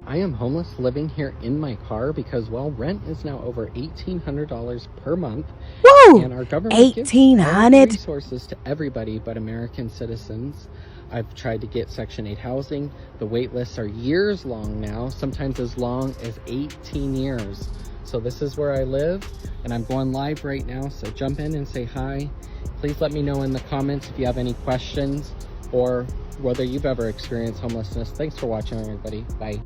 I am homeless living here in my car because, well, rent is now over $1,800 per month. Woo! And our government gives all the resources to everybody but American citizens. I've tried to get Section 8 housing. The wait lists are years long now, sometimes as long as 18 years. So this is where I live, and I'm going live right now, so jump in and say hi. Please let me know in the comments if you have any questions or whether you've ever experienced homelessness. Thanks for watching, everybody. Bye.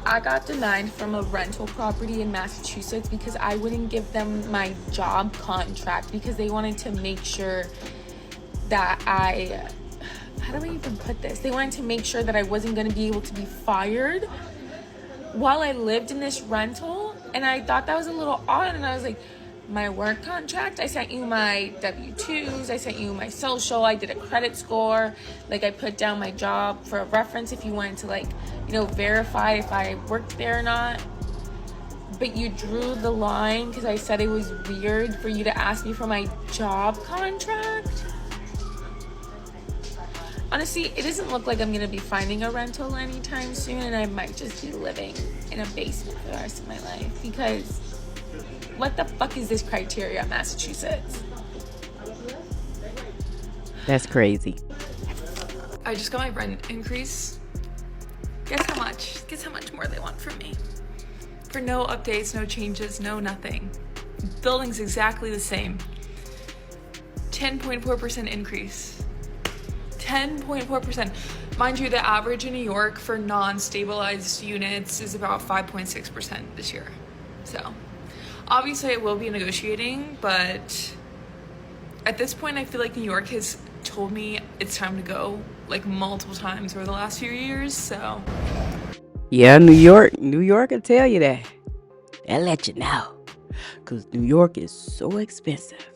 I got denied from a rental property in Massachusetts because I wouldn't give them my job contract because they wanted to make sure that how do I even put this? They wanted to make sure that I wasn't going to be able to be fired while I lived in this rental. And I thought that was a little odd. And I was like, my work contract, I sent you my W-2s, I sent you my social, I did a credit score, like I put down my job for a reference if you wanted to, like, you know, verify if I worked there or not. But you drew the line because I said it was weird for you to ask me for my job contract. Honestly, it doesn't look like I'm gonna be finding a rental anytime soon, and I might just be living in a basement for the rest of my life because what the fuck is this criteria, Massachusetts? That's crazy. I just got my rent increase. Guess how much? Guess how much more they want from me? For no updates, no changes, no nothing. Building's exactly the same. 10.4% increase. 10.4%. Mind you, the average in New York for non-stabilized units is about 5.6% this year. So obviously I will be negotiating, but at this point I feel like New York has told me it's time to go like multiple times over the last few years. So yeah, New York will tell you that. They'll let you know, because New York is so expensive.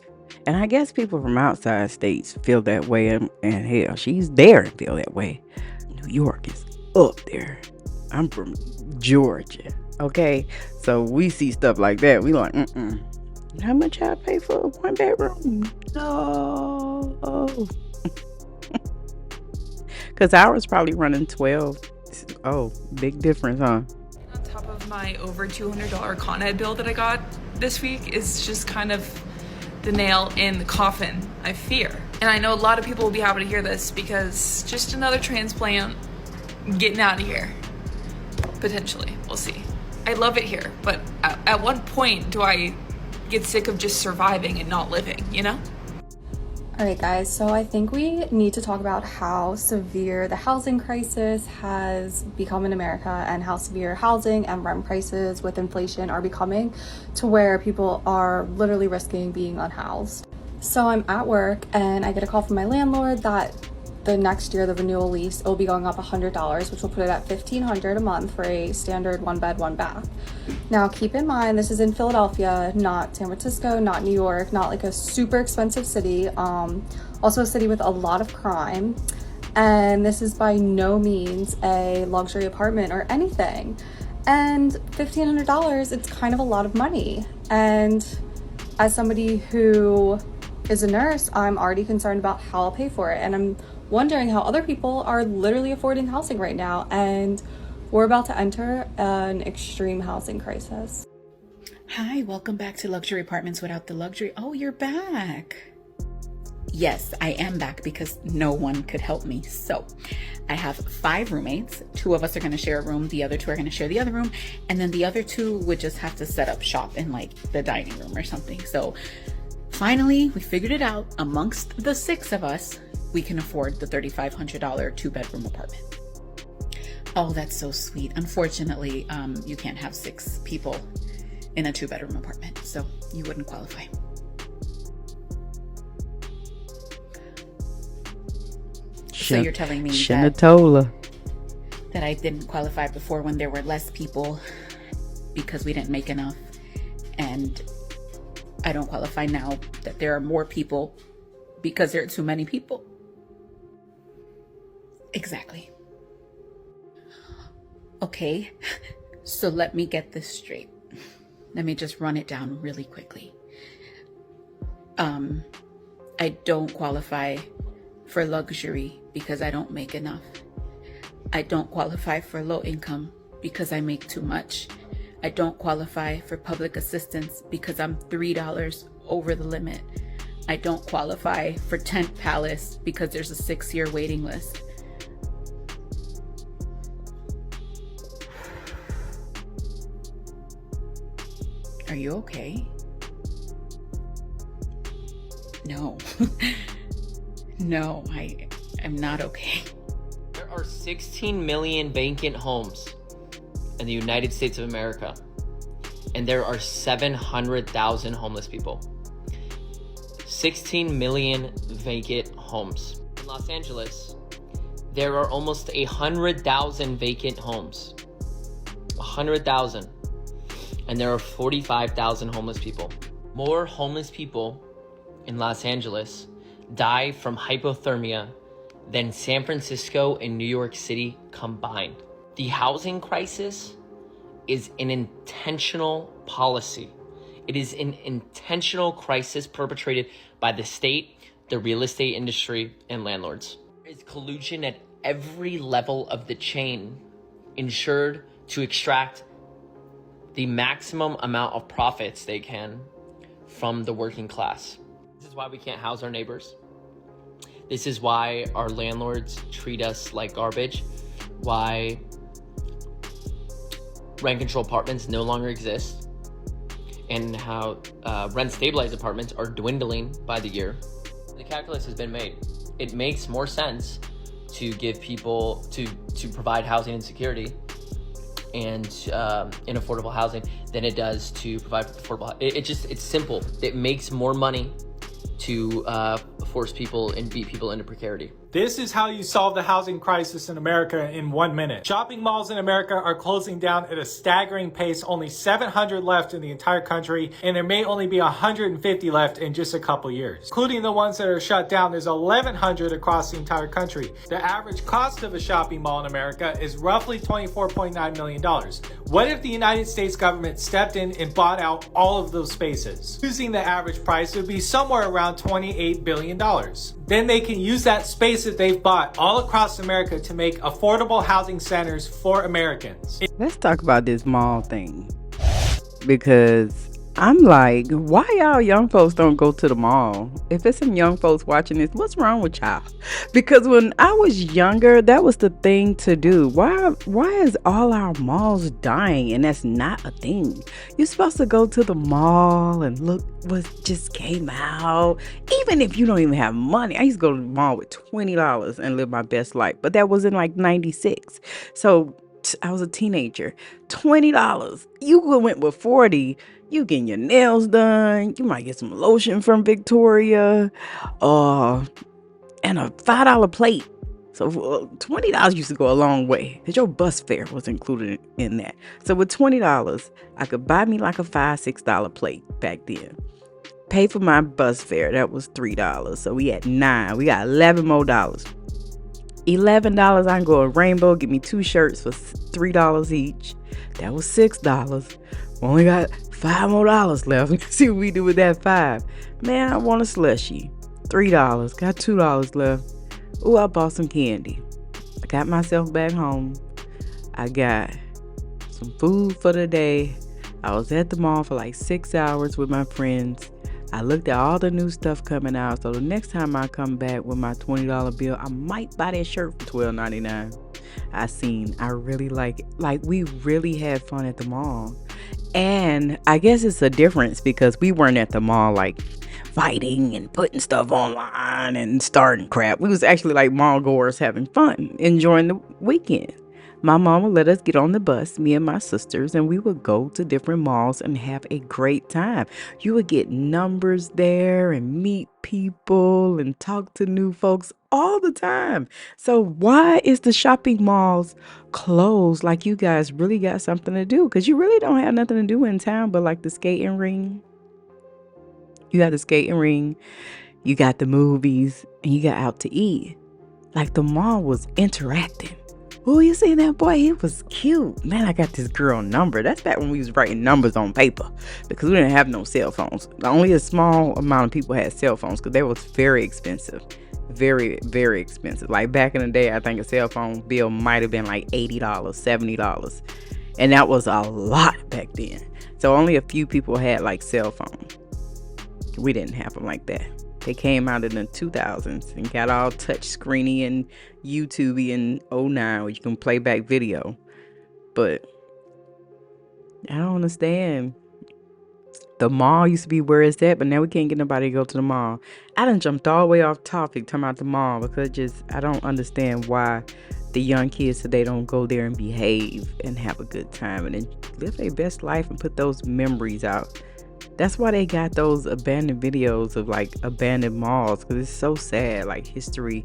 And I guess people from outside states feel that way, and hell, she's there and feel that way. New York is up there. I'm from Georgia, okay? So we see stuff like that. We like, how much I pay for a 1-bedroom? No. Because ours probably running 12. Oh, big difference, huh? On top of my over $200 Con Ed bill that I got this week is just kind of the nail in the coffin, I fear. And I know a lot of people will be happy to hear this because just another transplant getting out of here. Potentially, we'll see. I love it here, but at what point do I get sick of just surviving and not living, you know? All right, guys, so I think we need to talk about how severe the housing crisis has become in America and how severe housing and rent prices with inflation are becoming to where people are literally risking being unhoused. So I'm at work and I get a call from my landlord that the next year, the renewal lease, it will be going up $100, which will put it at $1,500 a month for a standard 1-bed, 1-bath. Now, keep in mind, this is in Philadelphia, not San Francisco, not New York, not like a super expensive city. Also a city with a lot of crime. And this is by no means a luxury apartment or anything. And $1,500, it's kind of a lot of money. And as somebody who is a nurse, I'm already concerned about how I'll pay for it. And I'm wondering how other people are literally affording housing right now, and we're about to enter an extreme housing crisis. Hi, welcome back to Luxury Apartments Without the Luxury. Oh, you're back. Yes, I am back because no one could help me. So I have 5 roommates. 2 of us are going to share a room. The other 2 are going to share the other room. And then the other 2 would just have to set up shop in like the dining room or something. So finally, we figured it out. Amongst the 6 of us, we can afford the $3,500 2-bedroom apartment. Oh, that's so sweet. Unfortunately, you can't have 6 people in a 2-bedroom apartment, so you wouldn't qualify. So you're telling me that I didn't qualify before when there were less people because we didn't make enough, and I don't qualify now that there are more people because there are too many people. Exactly. Okay, so let me get this straight. Let me just run it down really quickly. I don't qualify for luxury because I don't make enough. I don't qualify for low income because I make too much. I don't qualify for public assistance because I'm $3 over the limit. I don't qualify for Tent Palace because there's a 6-year waiting list. Are you okay? No. No, I'm not okay. There are 16 million vacant homes in the United States of America, and there are 700,000 homeless people. 16 million vacant homes. In Los Angeles, there are almost 100,000 vacant homes. 100,000. And there are 45,000 homeless people. More homeless people in Los Angeles die from hypothermia than San Francisco and New York City combined. The housing crisis is an intentional policy. It is an intentional crisis perpetrated by the state, the real estate industry, and landlords. There is collusion at every level of the chain, ensured to extract the maximum amount of profits they can from the working class. This is why we can't house our neighbors. This is why our landlords treat us like garbage. Why rent control apartments no longer exist. And how rent stabilized apartments are dwindling by the year. The calculus has been made. It makes more sense to give people, to provide housing and security and in affordable housing than it does to provide affordable. It's simple. It makes more money to force people and beat people into precarity. This is how you solve the housing crisis in America in 1 minute. Shopping malls in America are closing down at a staggering pace. Only 700 left in the entire country, and there may only be 150 left in just a couple years. Including the ones that are shut down, there's 1,100 across the entire country. The average cost of a shopping mall in America is roughly $24.9 million. What if the United States government stepped in and bought out all of those spaces? Using the average price, it would be somewhere around $28 billion. Then they can use that space that they've bought all across America to make affordable housing centers for Americans. Let's talk about this mall thing, because I'm like, why y'all young folks don't go to the mall? If there's some young folks watching this, what's wrong with y'all? Because when I was younger, that was the thing to do. Why is all our malls dying and that's not a thing? You're supposed to go to the mall and look what just came out. Even if you don't even have money. I used to go to the mall with $20 and live my best life. But that was in like 96. So I was a teenager. $20. You went with 40. You getting your nails done. You might get some lotion from Victoria. And a $5 plate. So $20 used to go a long way, because your bus fare was included in that. So with $20, I could buy me like a $5-6 plate back then. Pay for my bus fare. That was $3. So we had $9. We got $11 more. $11. I can go to Rainbow, get me 2 shirts for $3 each. That was $6. We only got $5 more left. Let's see what we do with that $5. Man, I want a slushie. $3. Got $2 left. Ooh, I bought some candy. I got myself back home. I got some food for the day. I was at the mall for like 6 hours with my friends. I looked at all the new stuff coming out. So the next time I come back with my $20 bill, I might buy that shirt for $12.99. I really like it. Like, we really had fun at the mall. And I guess it's a difference because we weren't at the mall like fighting and putting stuff online and starting crap. We was actually like mall goers having fun, enjoying the weekend. My mom would let us get on the bus, me and my sisters, and we would go to different malls and have a great time. You would get numbers there and meet people and talk to new folks all the time. So why is the shopping malls closed? Like, you guys really got something to do, because you really don't have nothing to do in town but like the skating ring. You got the skating ring, you got the movies, and you got out to eat. Like, the mall was interacting. Oh, you seen that boy? He was cute. Man, I got this girl number. That's back when we was writing numbers on paper, because we didn't have no cell phones. Only a small amount of people had cell phones, because they was very expensive. Very, very expensive. Like, back in the day, I think a cell phone bill might have been like $80, $70. And that was a lot back then. So only a few people had like cell phones. We didn't have them like that. They came out in the 2000s and got all touch screeny and YouTubey in 09 where you can play back video. But I don't understand. The mall used to be where it's at, but now we can't get nobody to go to the mall. I done jumped all the way off topic talking about the mall because I don't understand why the young kids today don't go there and behave and have a good time and then live their best life and put those memories out. That's why they got those abandoned videos of like abandoned malls, because it's so sad. Like history,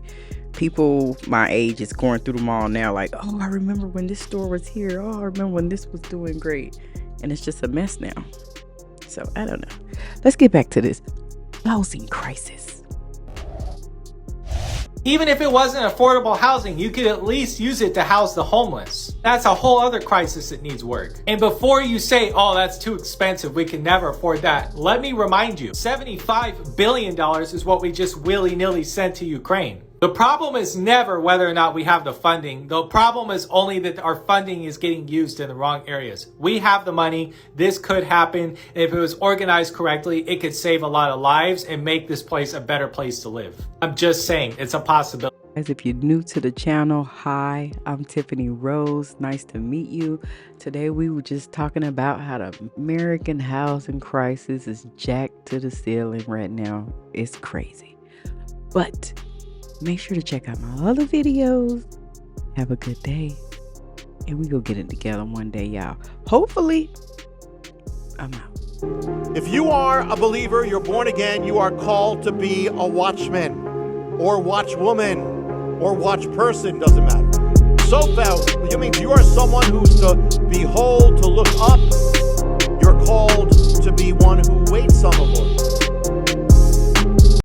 people my age is going through the mall now like, oh, I remember when this store was here. Oh, I remember when this was doing great. And it's just a mess now. So I don't know. Let's get back to this housing crisis. Even if it wasn't affordable housing, you could at least use it to house the homeless. That's a whole other crisis that needs work. And before you say, oh, that's too expensive, we can never afford that, let me remind you, $75 billion is what we just willy-nilly sent to Ukraine. The problem is never whether or not we have the funding. The problem is only that our funding is getting used in the wrong areas. We have the money. This could happen. And if it was organized correctly, it could save a lot of lives and make this place a better place to live. I'm just saying, it's a possibility. Guys, if you're new to the channel, hi, I'm Tiffany Rose. Nice to meet you. Today we were just talking about how the American housing crisis is jacked to the ceiling right now. It's crazy. But make sure to check out my other videos. Have a good day. And we go get it together one day, y'all. Hopefully, I'm out. If you are a believer, you're born again, you are called to be a watchman or watchwoman or watch person, doesn't matter. So, it means you are someone who's to behold, to look up